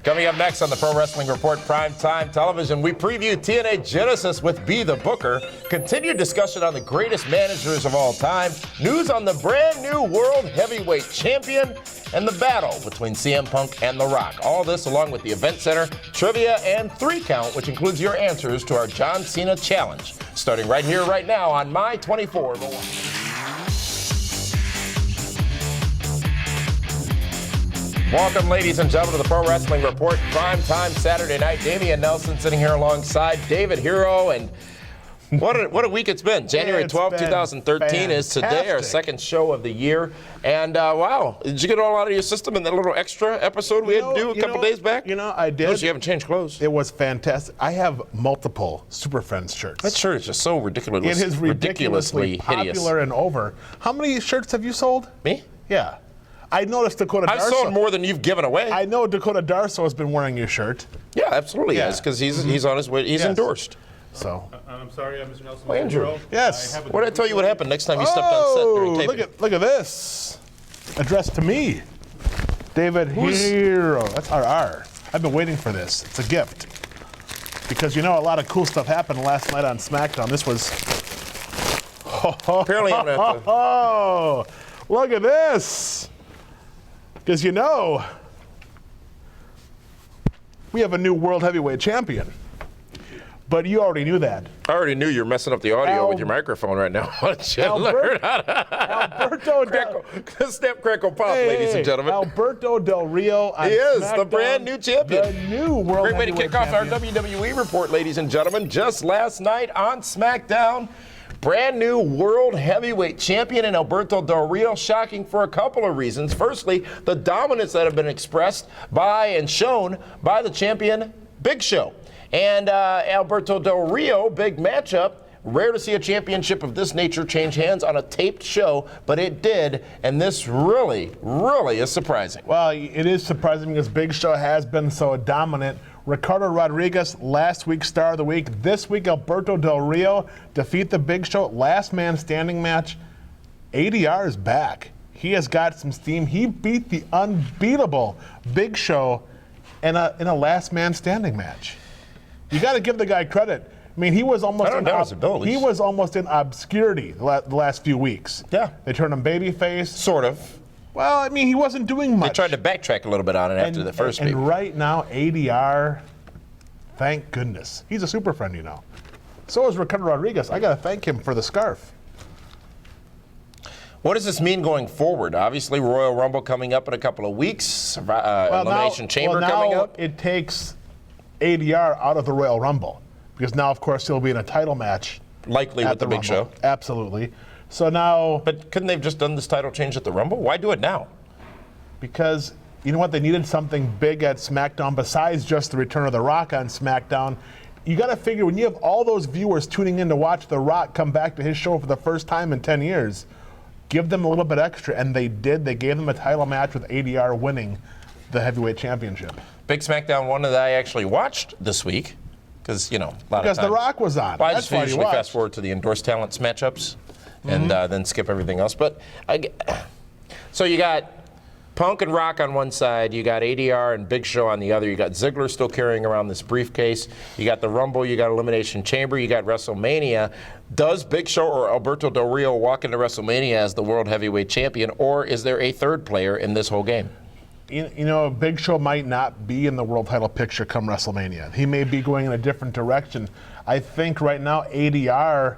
Coming up next on the Pro Wrestling Report Primetime Television, we preview TNA Genesis with Be the Booker, continued discussion on the greatest managers of all time, news on the brand new World Heavyweight Champion, and the battle between CM Punk and The Rock. All this along with the Event Center, trivia, and 3 Count, which includes your answers to our John Cena Challenge, starting right here, right now on My 24. Welcome, ladies and gentlemen, to the Pro Wrestling Report Primetime Saturday night. Damian Nelson sitting here alongside David Hero, and what a week it's been. January 12th, 2013 is today, our second show of the year. And wow, did you get it all out of your system in that little extra episode we had to do a couple days back? You know, I did. Notice you haven't changed clothes. It was fantastic. I have multiple Super Friends shirts. That shirt is just so ridiculously It is ridiculously hideous. popular and over. How many shirts have you sold? Me? Yeah. I noticed Dakota Darso. I've sold more than you've given away. I know Dakota Darso has been wearing your shirt. Yeah, absolutely. Yeah. Yes, because he's on his way. He's endorsed. So. I'm sorry, Mr. Nelson. Oh, Andrew. Yes. What did I tell you what happened next time you stepped on set during taping? Look at this. Addressed to me. David Hero. That's RR. I've been waiting for this. It's a gift. Because you know a lot of cool stuff happened last night on SmackDown. This was. Apparently I'm going to have to. Oh, look at this. Because you know, we have a new World Heavyweight Champion. But you already knew that. I already knew you were messing up the audio with your microphone right now. Alberto Snap, crackle, pop, ladies and gentlemen. Alberto Del Rio. He is the brand new champion. The new World Great way to kick off our WWE report, ladies and gentlemen. Just last night on SmackDown, brand new World Heavyweight Champion in Alberto Del Rio, shocking for a couple of reasons. Firstly, the dominance that have been expressed by and shown by the champion, Big Show. And Alberto Del Rio, big matchup. Rare to see a championship of this nature change hands on a taped show, but it did, and this really, really is surprising. Well, it is surprising because Big Show has been so dominant. Ricardo Rodriguez, last week's Star of the Week. This week, Alberto Del Rio defeat the Big Show. Last man standing match. ADR is back. He has got some steam. He beat the unbeatable Big Show in a last man standing match. You got to give the guy credit. I mean, he was almost in obscurity the last few weeks. Yeah. They turned him babyface. Sort of. Well, I mean, he wasn't doing much. They tried to backtrack a little bit on it after the first week. And right now, ADR, thank goodness. He's a super friend, you know. So is Ricardo Rodriguez. I got to thank him for the scarf. What does this mean going forward? Obviously, Royal Rumble coming up in a couple of weeks. Elimination Chamber coming up. It takes ADR out of the Royal Rumble because now, of course, he'll be in a title match. Likely with the Big Show. Absolutely. So now. But couldn't they have just done this title change at the Rumble? Why do it now? Because, you know what, they needed something big at SmackDown besides just the return of The Rock on SmackDown. You got to figure when you have all those viewers tuning in to watch The Rock come back to his show for the first time in 10 years, give them a little bit extra, and they did. They gave them a title match with ADR winning the heavyweight championship. Big SmackDown one that I actually watched this week because, you know, a lot of times. Because The Rock was on. Well, I just usually fast forward to the endorsed talents matchups and then skip everything else. But so you got Punk and Rock on one side, you got ADR and Big Show on the other, you got Ziggler still carrying around this briefcase, you got the Rumble, you got Elimination Chamber, you got WrestleMania. Does Big Show or Alberto Del Rio walk into WrestleMania as the World Heavyweight Champion, or is there a third player in this whole game? You know, Big Show might not be in the world title picture come WrestleMania. He may be going in a different direction. I think right now ADR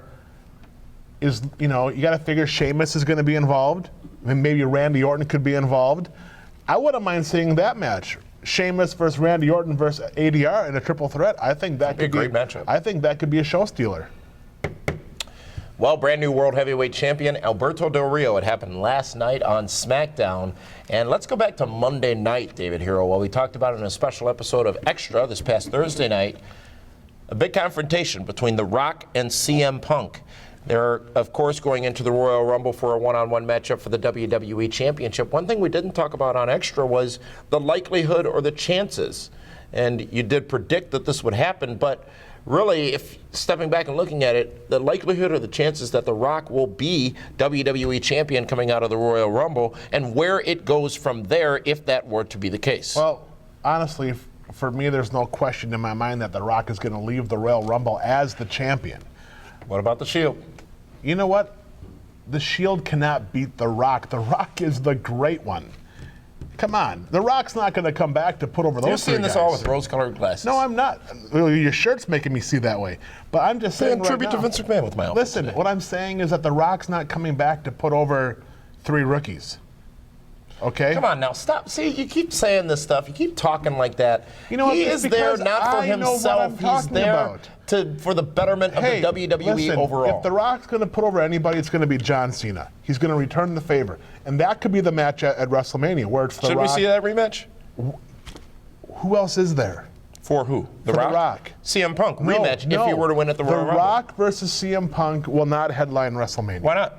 is, you know, you got to figure Sheamus is going to be involved. And maybe Randy Orton could be involved. I wouldn't mind seeing that match. Sheamus versus Randy Orton versus ADR in a triple threat. I think that could be a great matchup. I think that could be a show stealer. Well, brand new World Heavyweight Champion, Alberto Del Rio. It happened last night on SmackDown. And let's go back to Monday night, David Hero. Well, we talked about it in a special episode of Extra this past Thursday night. A big confrontation between The Rock and CM Punk. They're, of course, going into the Royal Rumble for a one-on-one matchup for the WWE Championship. One thing we didn't talk about on Extra was the likelihood or the chances. And you did predict that this would happen, but really, if stepping back and looking at it, the likelihood or the chances that The Rock will be WWE Champion coming out of the Royal Rumble and where it goes from there if that were to be the case. Well, honestly, for me, there's no question in my mind that The Rock is going to leave the Royal Rumble as the champion. What about the Shield? You know what? The Shield cannot beat The Rock. The Rock is the great one. Come on. The Rock's not going to come back to put over those You're seeing three this guys. all with rose-colored glasses. No, I'm not. Well, your shirt's making me see that way. But I'm just saying right tribute now, to Vince McMahon with my outfit listen, today. what I'm saying is that The Rock's not coming back to put over 3 rookies. Okay? Come on now, stop. See, you keep saying this stuff. You keep talking like that. You know what? He It's is there because not for I know what himself. I'm He's talking there about. for the betterment of the WWE listen, overall. if The Rock's going to put over anybody, it's going to be John Cena. He's going to return the favor. And that could be the match at WrestleMania where it's The Should Rock. we see that rematch? Who else is there? For who? For The Rock. CM Punk No, rematch no. if you were to win at the Royal The Rumble. Rock versus CM Punk will not headline WrestleMania. Why not?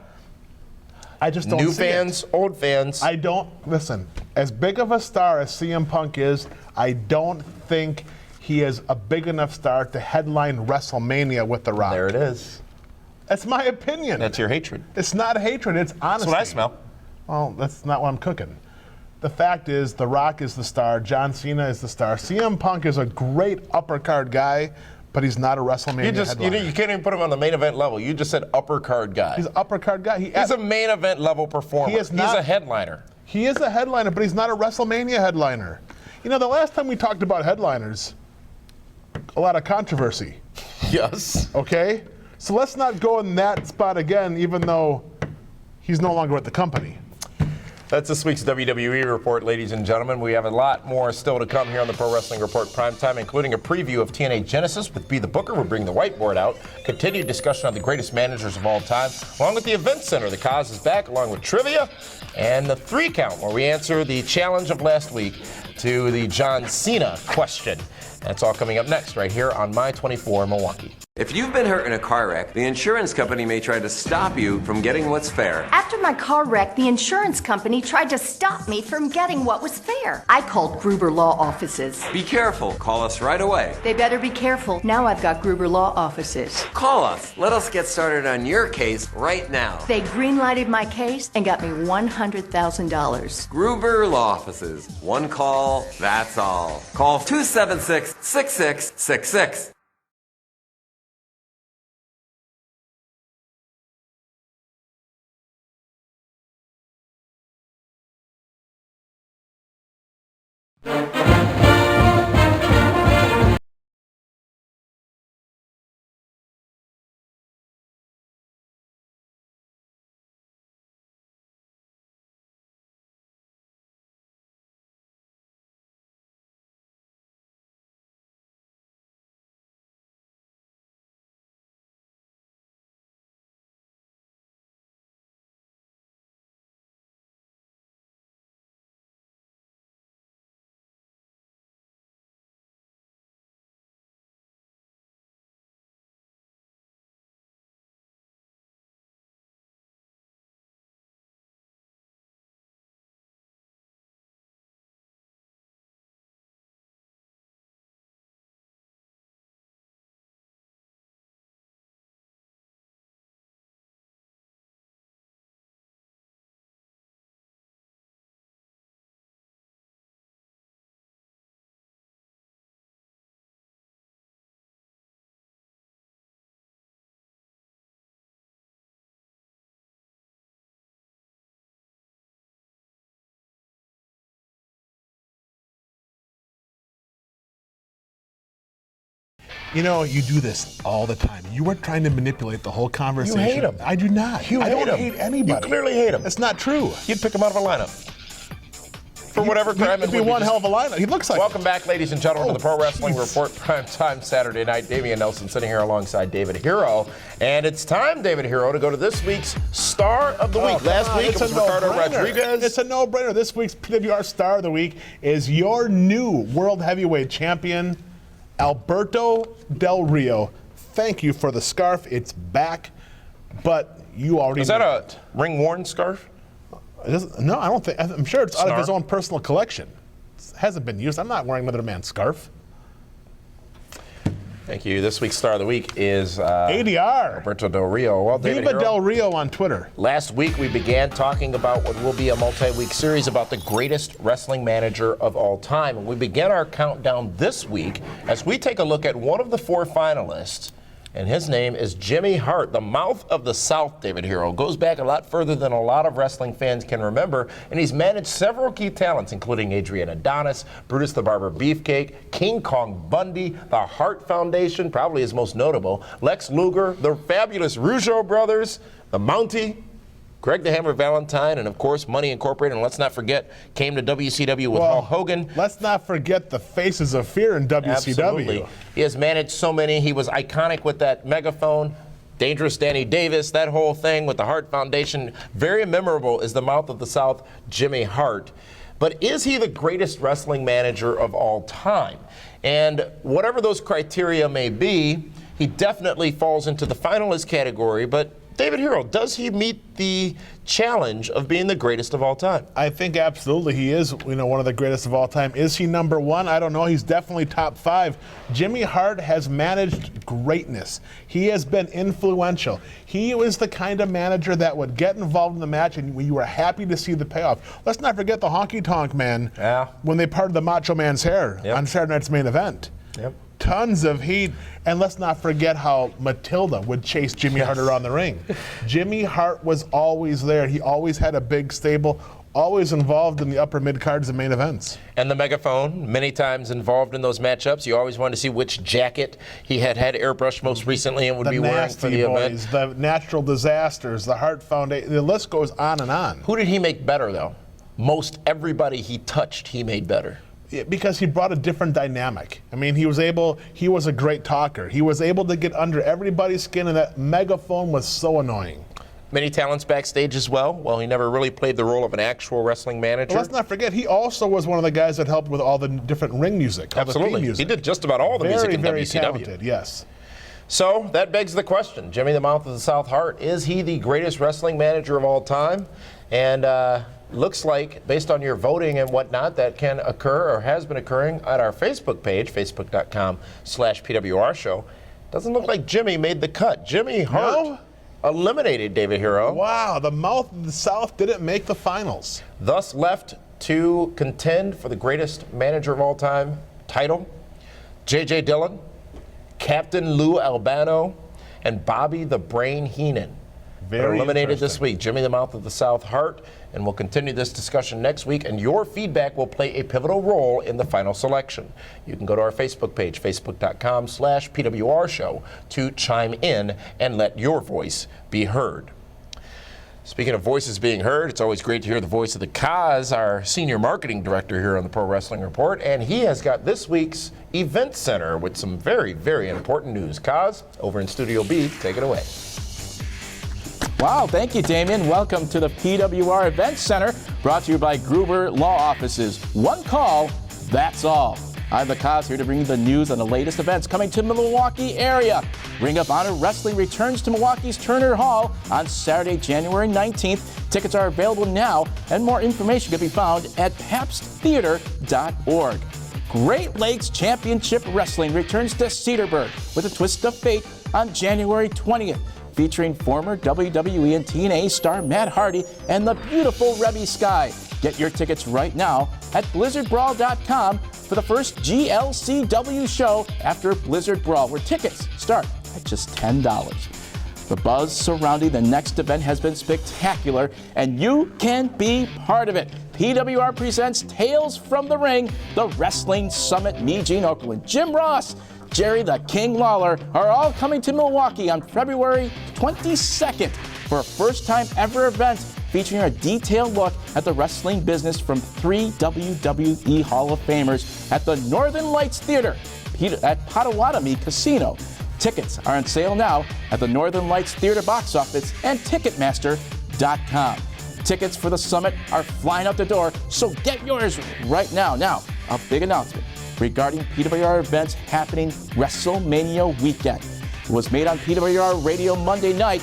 I just don't New see it. fans, old fans. I don't listen. As big of a star as CM Punk is, I don't think he is a big enough star to headline WrestleMania with The Rock. There it is. That's my opinion. That's your hatred. It's not hatred. It's honesty. That's what I smell. Well, that's not what I'm cooking. The fact is, The Rock is the star. John Cena is the star. CM Punk is a great upper card guy, but he's not a WrestleMania headliner. You can't even put him on the main event level. You just said upper card guy. He's an upper card guy. He's a main event level performer. He is not- He's a headliner. He is a headliner, but he's not a WrestleMania headliner. You know, the last time we talked about headliners, a lot of controversy, Yes. okay? So let's not go in that spot again, even though he's no longer with the company. That's this week's WWE Report, ladies and gentlemen. We have a lot more still to come here on the Pro Wrestling Report Primetime, including a preview of TNA Genesis with Be the Booker. We're bringing the whiteboard out. Continued discussion on the greatest managers of all time, along with the Event Center. The cause is back, along with trivia and the 3 count, where we answer the challenge of last week to the John Cena question. That's all coming up next, right here on My 24 Milwaukee. If you've been hurt in a car wreck, the insurance company may try to stop you from getting what's fair. After my car wreck, the insurance company tried to stop me from getting what was fair. I called Gruber Law Offices. Be careful. Call us right away. They better be careful. Now I've got Gruber Law Offices. Call us. Let us get started on your case right now. They green-lighted my case and got me $100,000. Gruber Law Offices. One call, that's all. Call 276-6666. You know, you do this all the time. You are trying to manipulate the whole conversation. hate him. I do not. You I hate don't him. hate anybody. You clearly hate him. That's not true. You'd pick him out of a lineup. For whatever crime It'd be one hell of a lineup. He looks like Welcome back, ladies and gentlemen, to the Pro Wrestling jeez. Report Primetime Saturday night. Damian Nelson sitting here alongside David Hero. And it's time, David Hero, to go to this week's Star of the Week. come Last on, week it's it was a Ricardo no-brainer. Rodriguez. It's a no-brainer. This week's PWR Star of the Week is your new World Heavyweight Champion, Alberto Del Rio. Thank you for the scarf. It's back, but you already Is that a ring-worn scarf? No, I don't think. I'm sure it's out of his Snarf? own personal collection. It hasn't been used. I'm not wearing another man's scarf. Thank you. This week's Star of the Week is ADR. Alberto Del Rio. Well, David Viva Hero, Del Rio on Twitter. last week we began talking about what will be a multi-week series about the greatest wrestling manager of all time. And we began our countdown this week as we take a look at one of the 4 finalists. And his name is Jimmy Hart, the mouth of the South, David Hero. Goes back a lot further than a lot of wrestling fans can remember, and he's managed several key talents, including Adrian Adonis, Brutus the Barber Beefcake, King Kong Bundy, the Hart Foundation, probably his most notable, Lex Luger, the fabulous Rougeau brothers, the Mountie, Greg the Hammer Valentine, and of course Money Incorporated. And let's not forget, came to WCW with Hulk Hogan. Let's not forget the Faces of Fear in WCW. Absolutely. He has managed so many. He was iconic with that megaphone. Dangerous Danny Davis, that whole thing with the Hart Foundation. Very memorable is the mouth of the South, Jimmy Hart. But is he the greatest wrestling manager of all time? And whatever those criteria may be, he definitely falls into the finalist category. But David Hero, does he meet the challenge of being the greatest of all time? I think absolutely he is, one of the greatest of all time. Is he number 1? I don't know. He's definitely top 5. Jimmy Hart has managed greatness. He has been influential. He was the kind of manager that would get involved in the match and you were happy to see the payoff. Let's not forget the Honky Tonk Man when they parted the Macho Man's hair on Saturday Night's Main Event. Tons of heat. And let's not forget how Matilda would chase Jimmy Hart around the ring. Jimmy Hart was always there. He always had a big stable, always involved in the upper mid cards and main events. And the megaphone, many times involved in those matchups. You always wanted to see which jacket he had airbrushed most recently and would be wearing for the Boys, event. The Natural Disasters, the Hart Foundation, the list goes on and on. Who did he make better, though? Most everybody he touched, he made better. Because he brought a different dynamic. I mean, he was a great talker. He was able to get under everybody's skin, and that megaphone was so annoying. Many talents backstage as well. Well, he never really played the role of an actual wrestling manager. Well, let's not forget, he also was one of the guys that helped with all the different ring music. Absolutely. Music. He did just about all the music in very WCW. Talented, yes. So that begs the question, Jimmy the Mouth of the South Hart, is he the greatest wrestling manager of all time? And looks like, based on your voting and whatnot, that can occur or has been occurring at our Facebook page, facebook.com/PWR show. Doesn't look like Jimmy made the cut. Jimmy Hart eliminated David Hero. Wow, the Mouth of the South didn't make the finals. Thus left to contend for the greatest manager of all time title, J.J. Dillon, Captain Lou Albano, and Bobby the Brain Heenan. Very eliminated this week. Jimmy the Mouth of the South Hart. And we'll continue this discussion next week, and your feedback will play a pivotal role in the final selection. You can go to our Facebook page, facebook.com/PWR show, to chime in and let your voice be heard. Speaking of voices being heard, it's always great to hear the voice of the Kaz, our senior marketing director here on the Pro Wrestling Report, and he has got this week's event center with some very, very important news. Kaz, over in Studio B, take it away. Wow, thank you, Damien. Welcome to the PWR Event Center, brought to you by Gruber Law Offices. One call, that's all. I'm the Kaz here to bring you the news on the latest events coming to the Milwaukee area. Ring of Honor Wrestling returns to Milwaukee's Turner Hall on Saturday, January 19th. Tickets are available now, and more information can be found at papsttheater.org. Great Lakes Championship Wrestling returns to Cedarburg with a twist of fate on January 20th. Featuring former WWE and TNA star Matt Hardy and the beautiful Rebby Sky. Get your tickets right now at blizzardbrawl.com for the first GLCW show after Blizzard Brawl, where tickets start at just $10. The buzz surrounding the next event has been spectacular, and you can be part of it. PWR presents Tales from the Ring, the Wrestling Summit. Me, Gene Okerlund, Jim Ross, Jerry the King Lawler are all coming to Milwaukee on February 22nd for a first-time ever event featuring a detailed look at the wrestling business from 3 WWE Hall of Famers at the Northern Lights Theater at Potawatomi Casino. Tickets are on sale now at the Northern Lights Theater box office and Ticketmaster.com. Tickets for the summit are flying out the door, so get yours right now. Now, a big announcement regarding PWR events happening WrestleMania weekend. It was made on PWR Radio Monday night.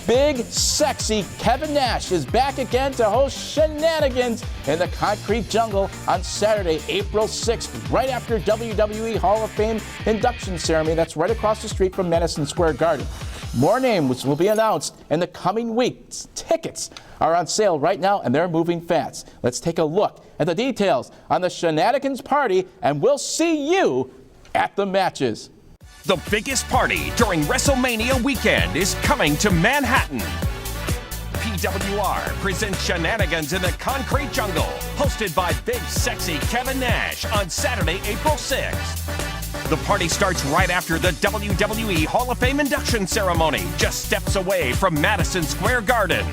Big, sexy Kevin Nash is back again to host Shenanigans in the Concrete Jungle on Saturday, April 6th, right after WWE Hall of Fame induction ceremony. That's right across the street from Madison Square Garden. More names will be announced in the coming weeks. Tickets are on sale right now, and they're moving fast. Let's take a look at the details on the Shenanigans party, and we'll see you at the matches. The biggest party during WrestleMania weekend is coming to Manhattan. PWR presents Shenanigans in the Concrete Jungle, hosted by Big Sexy Kevin Nash on Saturday, April 6th. The party starts right after the WWE Hall of Fame induction ceremony, just steps away from Madison Square Garden.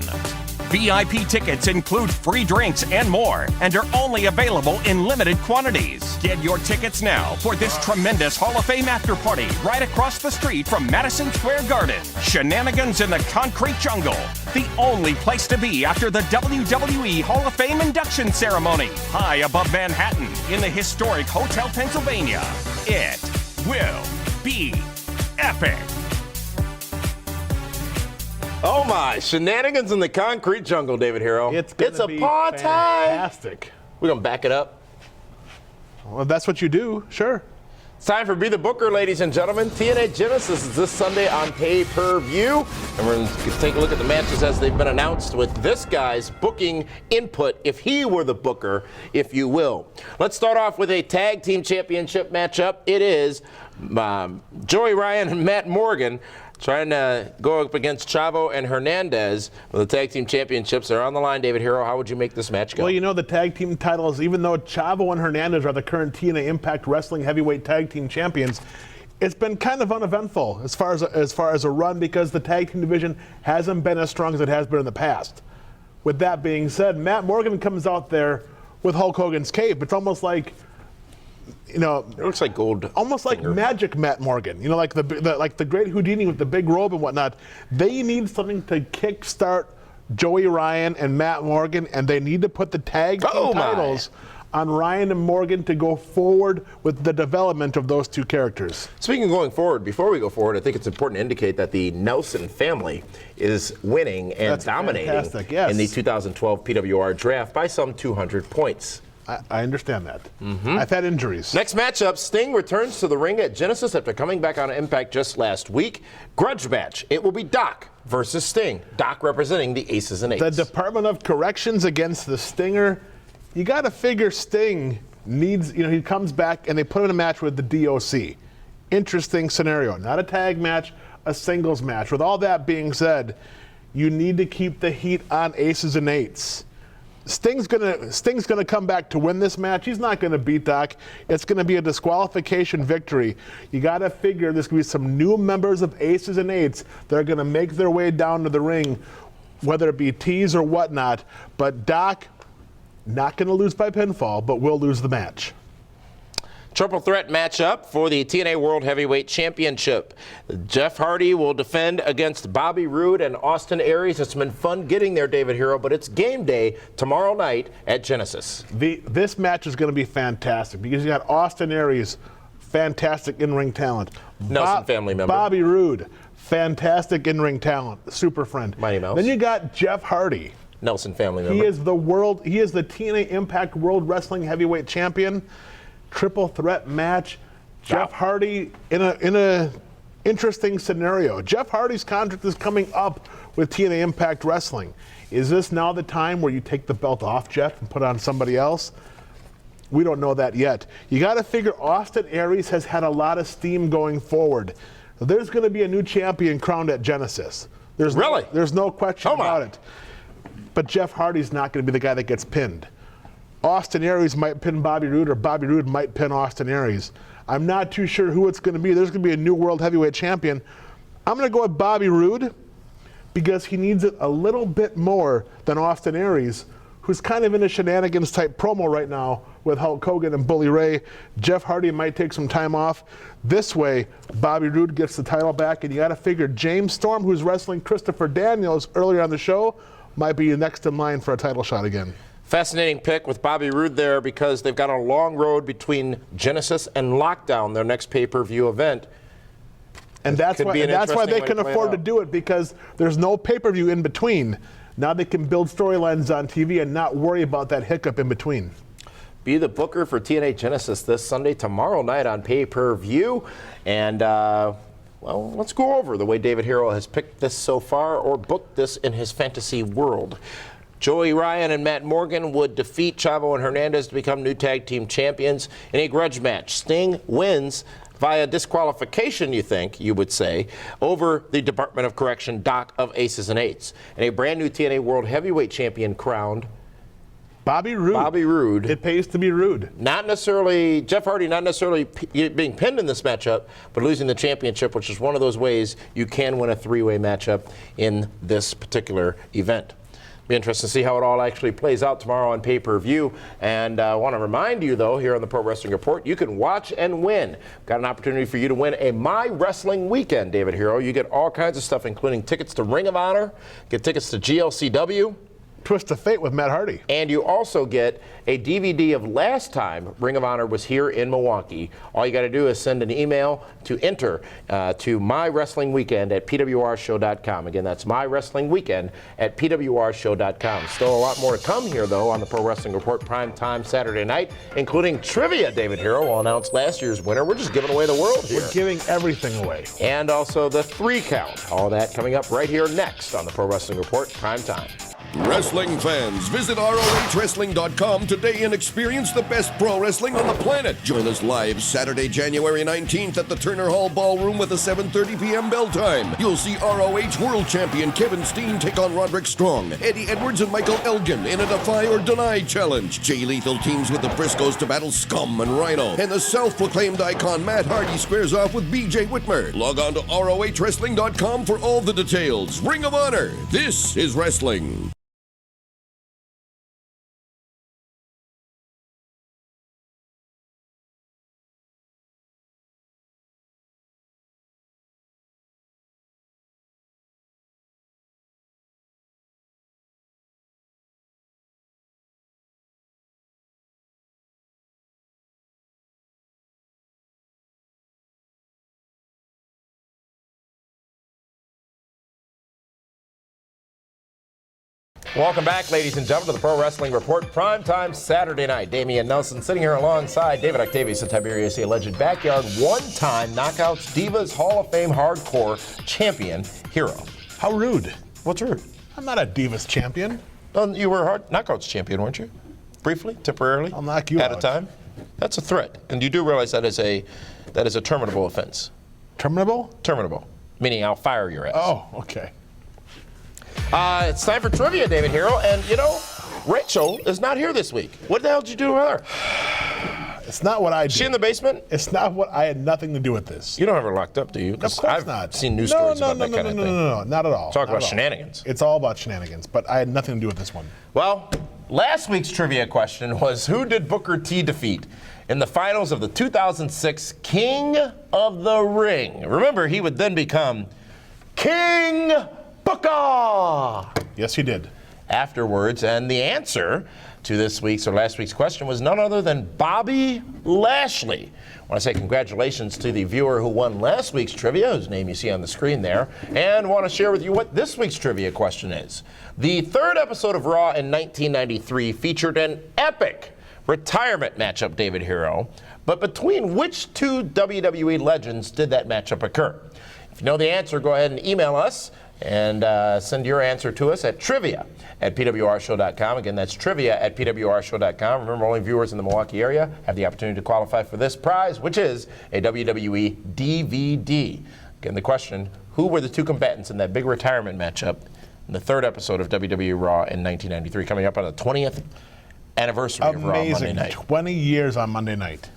VIP tickets include free drinks and more, and are only available in limited quantities. Get your tickets now for this tremendous Hall of Fame after party right across the street from Madison Square Garden. Shenanigans in the Concrete Jungle, the only place to be after the WWE Hall of Fame induction ceremony, high above Manhattan in the historic Hotel Pennsylvania. It will be epic. Oh my, Shenanigans in the Concrete Jungle, David Hero. It's a be party. fantastic. We're going to back it up. Well, that's what you do, sure. It's time for Be the Booker, ladies and gentlemen. TNA Genesis is this Sunday on pay-per-view. And we're going to take a look at the matches as they've been announced with this guy's booking input, if he were the booker, if you will. Let's start off with a tag team championship matchup. It is Joey Ryan and Matt Morgan trying to go up against Chavo and Hernandez with the tag team championships. They're on the line. David Hero, how would you make this match go? Well, you know, the tag team titles, even though Chavo and Hernandez are the current TNA Impact Wrestling Heavyweight Tag Team Champions, it's been kind of uneventful as far as a run, because the tag team division hasn't been as strong as it has been in the past. With that being said, Matt Morgan comes out there with Hulk Hogan's cape. It's almost like, you know, It looks like gold. almost like finger. magic Matt Morgan. You know, like the great Houdini with the big robe and whatnot. They need something to kickstart Joey Ryan and Matt Morgan, and they need to put the tag team Oh, my. titles on Ryan and Morgan to go forward with the development of those two characters. Speaking of going forward, before we go forward, I think it's important to indicate that the Nelson family is winning and That's dominating fantastic, yes. in the 2012 PWR draft by some 200 points. I understand that. I've had injuries. Next matchup, Sting returns to the ring at Genesis after coming back on Impact just last week. Grudge match. It will be Doc versus Sting. Doc representing the Aces and Eights. The Department of Corrections against the Stinger. You got to figure Sting needs, you know, he comes back and they put him in a match with the DOC. Interesting scenario. Not a tag match, a singles match. With all that being said, you need to keep the heat on Aces and Eights. Sting's gonna come back to win this match. He's not gonna beat Doc. It's gonna be a disqualification victory. You gotta figure there's gonna be some new members of Aces and Eights that are gonna make their way down to the ring, whether it be tease or whatnot. But Doc, not gonna lose by pinfall, but will lose the match. Triple threat matchup for the TNA World Heavyweight Championship. Jeff Hardy will defend against Bobby Roode and Austin Aries. It's been fun getting there, David Hero, but it's game day tomorrow night at Genesis. This match is going to be fantastic because you got Austin Aries, fantastic in-ring talent. Nelson family member. Bobby Roode, fantastic in-ring talent, super friend. Mighty Mouse. Then you got Jeff Hardy. Nelson family member. He is the TNA Impact World Wrestling Heavyweight Champion. Triple threat match. Jeff Hardy in a interesting scenario. Jeff Hardy's contract is coming up with TNA Impact Wrestling. Is this now the time where you take the belt off Jeff and put it on somebody else? We don't know that yet. You got to figure Austin Aries has had a lot of steam going forward. There's going to be a new champion crowned at Genesis. There's no question about it. But Jeff Hardy's not going to be the guy that gets pinned. Austin Aries might pin Bobby Roode, or Bobby Roode might pin Austin Aries. I'm not too sure who it's going to be. There's going to be a new World Heavyweight Champion. I'm going to go with Bobby Roode because he needs it a little bit more than Austin Aries, who's kind of in a shenanigans type promo right now with Hulk Hogan and Bully Ray. Jeff Hardy might take some time off. This way, Bobby Roode gets the title back, and you got to figure James Storm, who's wrestling Christopher Daniels earlier on the show, might be next in line for a title shot again. Fascinating pick with Bobby Roode there because they've got a long road between Genesis and Lockdown, their next pay-per-view event. And that's Could why, be an they interesting way can to play it afford to out. do it, because there's no pay-per-view in between. Now they can build storylines on TV and not worry about that hiccup in between. Be the booker for TNA Genesis this Sunday, tomorrow night on pay-per-view. And, well, let's go over the way David Hero has picked this so far, or booked this in his fantasy world. Joey Ryan and Matt Morgan would defeat Chavo and Hernandez to become new tag team champions in a grudge match. Sting wins via disqualification, you would say, over the Department of Correction Doc of Aces and Eights. And a brand new TNA World Heavyweight Champion crowned Bobby Roode. It pays to be rude. Not necessarily, Jeff Hardy not necessarily being pinned in this matchup, but losing the championship, which is one of those ways you can win a three-way matchup in this particular event. Be interesting to see how it all actually plays out tomorrow on pay-per-view. And I want to remind you, though, here on the Pro Wrestling Report, you can watch and win. Got an opportunity for you to win a My Wrestling Weekend, David Hero. You get all kinds of stuff, including tickets to Ring of Honor, get tickets to GLCW, Twist of Fate with Matt Hardy. and you also get a DVD of last time Ring of Honor was here in Milwaukee. All you got to do is send an email to enter to My Wrestling Weekend at pwrshow.com. Again, that's My Wrestling Weekend at pwrshow.com. Still a lot more to come here, though, on the Pro Wrestling Report PrimeTIme Saturday night, including trivia. David Hero will announce last year's winner. We're just giving away the world here. We're giving everything away. And also the 3 count. All that coming up right here next on the Pro Wrestling Report PrimeTime. Wrestling fans, visit ROHWrestling.com today and experience the best pro wrestling on the planet. Join us live Saturday, January 19th at the Turner Hall Ballroom with a 7:30 p.m. bell time. You'll see ROH World Champion Kevin Steen take on Roderick Strong, Eddie Edwards and Michael Elgin in a Defy or Deny challenge. Jay Lethal teams with the Briscoes to battle Scum and Rhino. And the self-proclaimed icon Matt Hardy squares off with BJ Whitmer. Log on to ROHWrestling.com for all the details. Ring of Honor. This is wrestling. Welcome back, ladies and gentlemen, to the Pro Wrestling Report PrimeTime Saturday night. Damian Nelson sitting here alongside David Octavius, the Tiberius, the alleged backyard one-time Knockouts Divas Hall of Fame Hardcore Champion Hero. How rude. What's rude? I'm not a Divas champion. Well, you were a Knockouts champion, weren't you? Briefly, temporarily? I'll knock you at out. a time? That's a threat. And you do realize that is a terminable offense. Terminable? Terminable, meaning I'll fire your ass. Oh, okay. It's time for trivia, David Hero. And, you know, Rachel is not here this week. What the hell did you do with her? It's not what I did. Is she in the basement? It's not what I had nothing to do with this. You don't have her locked up, do you? Of course I've not. seen news stories about that kind of thing. No, not at all. Talk Not about at all. shenanigans. It's all about shenanigans, but I had nothing to do with this one. Well, last week's trivia question was, who did Booker T defeat in the finals of the 2006 King of the Ring? Remember, he would then become King Booker Yes, he did. afterwards. And the answer to this week's or last week's question was none other than Bobby Lashley. I want to say congratulations to the viewer who won last week's trivia, whose name you see on the screen there, and want to share with you what this week's trivia question is. The third episode of Raw in 1993 featured an epic retirement matchup, David Hero, but between which two WWE legends did that matchup occur? If you know the answer, go ahead and email us and send your answer to us at trivia@pwrshow.com. Again, that's trivia@pwrshow.com. Remember, only viewers in the Milwaukee area have the opportunity to qualify for this prize, which is a WWE DVD. Again, the question, who were the two combatants in that big retirement matchup in the third episode of WWE Raw in 1993, coming up on the 20th anniversary of Raw Monday Amazing. night? 20 years on Monday night.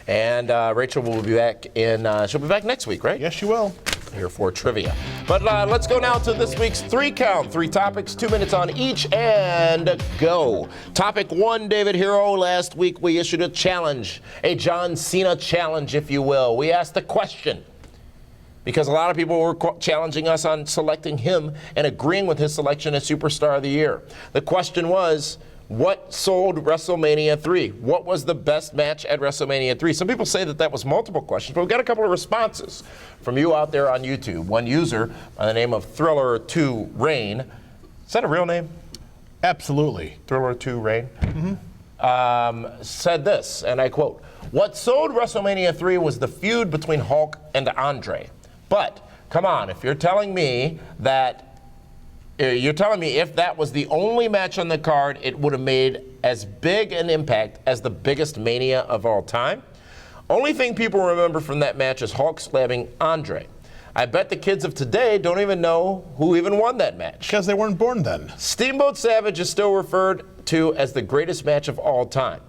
And Rachel will be back she'll be back next week, right? Yes, you will. Here for trivia. But let's go now to this week's 3 count. 3 topics, 2 minutes on each, and go. Topic 1, David Hero. Last week we issued a challenge, a John Cena challenge, if you will. We asked the question, because a lot of people were challenging us on selecting him and agreeing with his selection as Superstar of the Year. The question was, What sold WrestleMania 3? What was the best match at WrestleMania 3? Some people say that that was multiple questions, but we've got a couple of responses from you out there on YouTube. One user by the name of Thriller2Rain. Is that a real name? Absolutely. Thriller2Rain. Said this, and I quote, "What sold WrestleMania 3 was the feud between Hulk and Andre. But, come on, if you're telling me if that was the only match on the card, it would have made as big an impact as the biggest Mania of all time? Only thing people remember from that match is Hulk slamming Andre. I bet the kids of today don't even know who even won that match. Because they weren't born then. Steamboat Savage is still referred to as the greatest match of all time.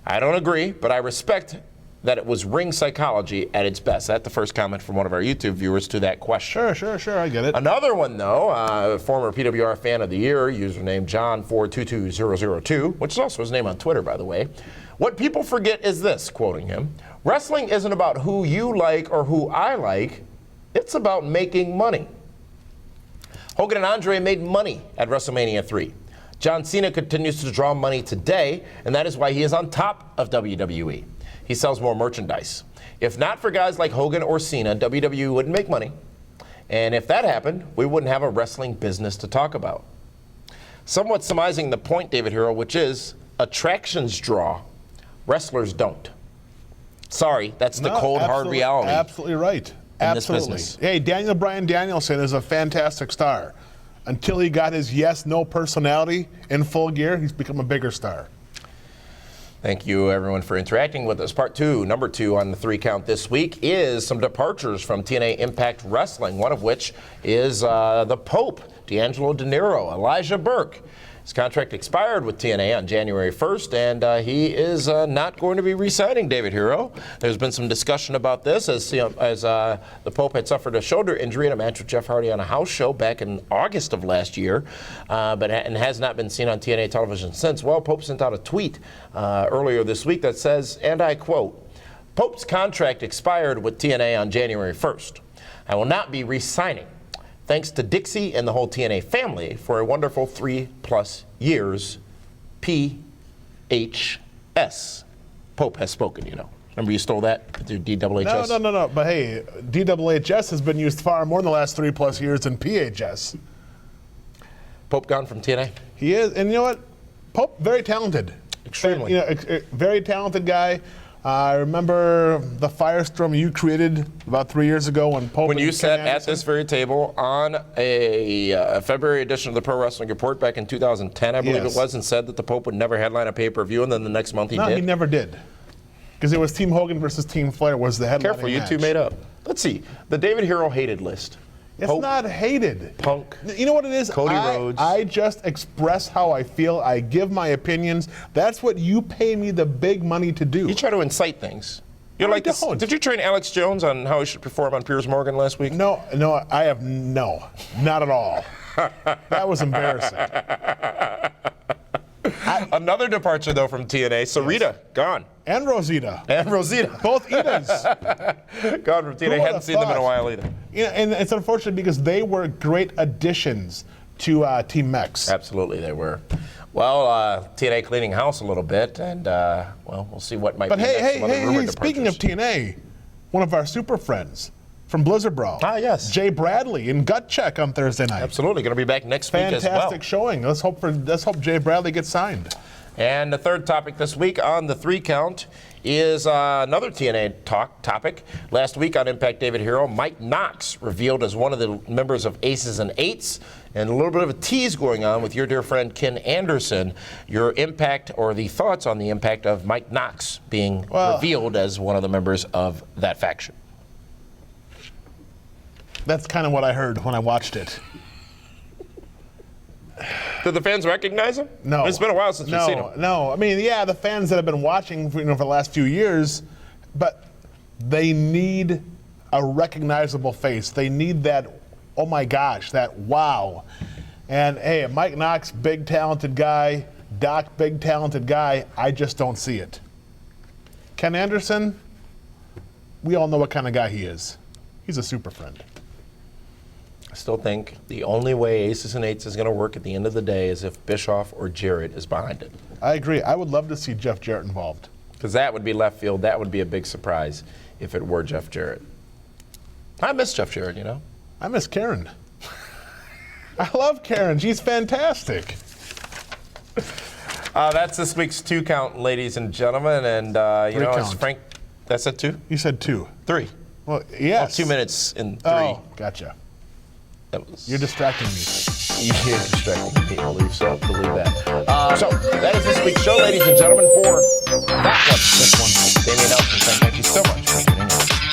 I don't agree, but I respect that it was ring psychology at its best." That's the first comment from one of our YouTube viewers to that question. Sure, I get it. Another one, though, former PWR Fan of the Year, username John422002, which is also his name on Twitter, by the way. "What people forget is this," quoting him, "wrestling isn't about who you like or who I like. It's about making money." Hogan and Andre made money at WrestleMania 3. John Cena continues to draw money today, and that is why he is on top of WWE. He sells more merchandise. If not for guys like Hogan or Cena, WWE wouldn't make money. And if that happened, we wouldn't have a wrestling business to talk about. Somewhat surmising the point, David Hero, which is attractions draw, wrestlers don't. Sorry, that's the cold, hard reality. Absolutely right. In this Absolutely. business. Hey, Daniel Bryan Danielson is a fantastic star. Until he got his yes/no personality in full gear, he's become a bigger star. Thank you, everyone, for interacting with us. Part 2, number 2 on the 3 count this week is some departures from TNA Impact Wrestling, one of which is the Pope, D'Angelo De Niro, Elijah Burke. His contract expired with TNA on January 1st, and he is not going to be re-signing, David Hero. There's been some discussion about this as the Pope had suffered a shoulder injury in a match with Jeff Hardy on a house show back in August of last year, and has not been seen on TNA television since. Well, Pope sent out a tweet earlier this week that says, and I quote, "Pope's contract expired with TNA on January 1st. I will not be re-signing. Thanks to Dixie and the whole TNA family for a wonderful 3+ years. PHS. Pope has spoken, you know. Remember you stole that through DHS? No. But hey, DHS has been used far more in the last 3+ years than PHS. Pope gone from TNA? He is, and you know what? Pope, very talented. Extremely. Very talented guy. I remember the firestorm you created about 3 years ago when Pope. When you sat at this very table on a February edition of the Pro Wrestling Report back in 2010, I believe it was, and said that the Pope would never headline a pay-per-view, and then the next month he did. No, he never did. Because it was Team Hogan versus Team Flair was the headlining Careful, you match. two made up. Let's see. The David Hero hated list. It's Pope, not hated. Punk. You know what it is? Cody Rhodes. I just express how I feel. I give my opinions. That's what you pay me the big money to do. You try to incite things. You're No, like I this. don't. Did you train Alex Jones on how he should perform on Piers Morgan last week? No, I have not at all. That was embarrassing. Another departure, though, from TNA. Sarita, gone. And Rosita. And Rosita. Both Idas. Gone from TNA. Hadn't seen them in a while either. You know, and it's unfortunate because they were great additions to Team Mex. Absolutely, they were. Well, TNA cleaning house a little bit, and, well, we'll see what might But be next. hey, Some other rumored speaking of departures. TNA, one of our super friends from Blizzard Brawl. Ah, yes. Jay Bradley in Gut Check on Thursday night. Absolutely. Going to be back next week as well. Fantastic showing. Let's hope Jay Bradley gets signed. And the third topic this week on the 3 count is another TNA topic. Last week on Impact David Hero, Mike Knox revealed as one of the members of Aces and Eights, and a little bit of a tease going on with your dear friend Ken Anderson. Your impact or the thoughts on the impact of Mike Knox being revealed as one of the members of that faction. That's kind of what I heard when I watched it. Did the fans recognize him? No. It's been a while since we've seen him. No. I mean, yeah, the fans that have been watching for the last few years, but they need a recognizable face. They need that, oh my gosh, that wow. And hey, Mike Knox, big talented guy. Doc, big talented guy. I just don't see it. Ken Anderson, we all know what kind of guy he is. He's a super friend. still think the only way Aces and Eights is going to work at the end of the day is if Bischoff or Jarrett is behind it. I agree. I would love to see Jeff Jarrett involved. Because that would be left field. That would be a big surprise if it were Jeff Jarrett. I miss Jeff Jarrett, you know. I miss Karen. I love Karen. She's fantastic. That's this week's 2 count, ladies and gentlemen. And, you know, as count. Frank, that's a 2? You said 2. 3. Well, yes. 2 minutes in 3. Oh, gotcha. That was, You're distracting me. you're distracting me. Believe so. Believe that. So that is this week's show, ladies and gentlemen, for that one. This one. Damien Nelson, thank you so much for tuning in.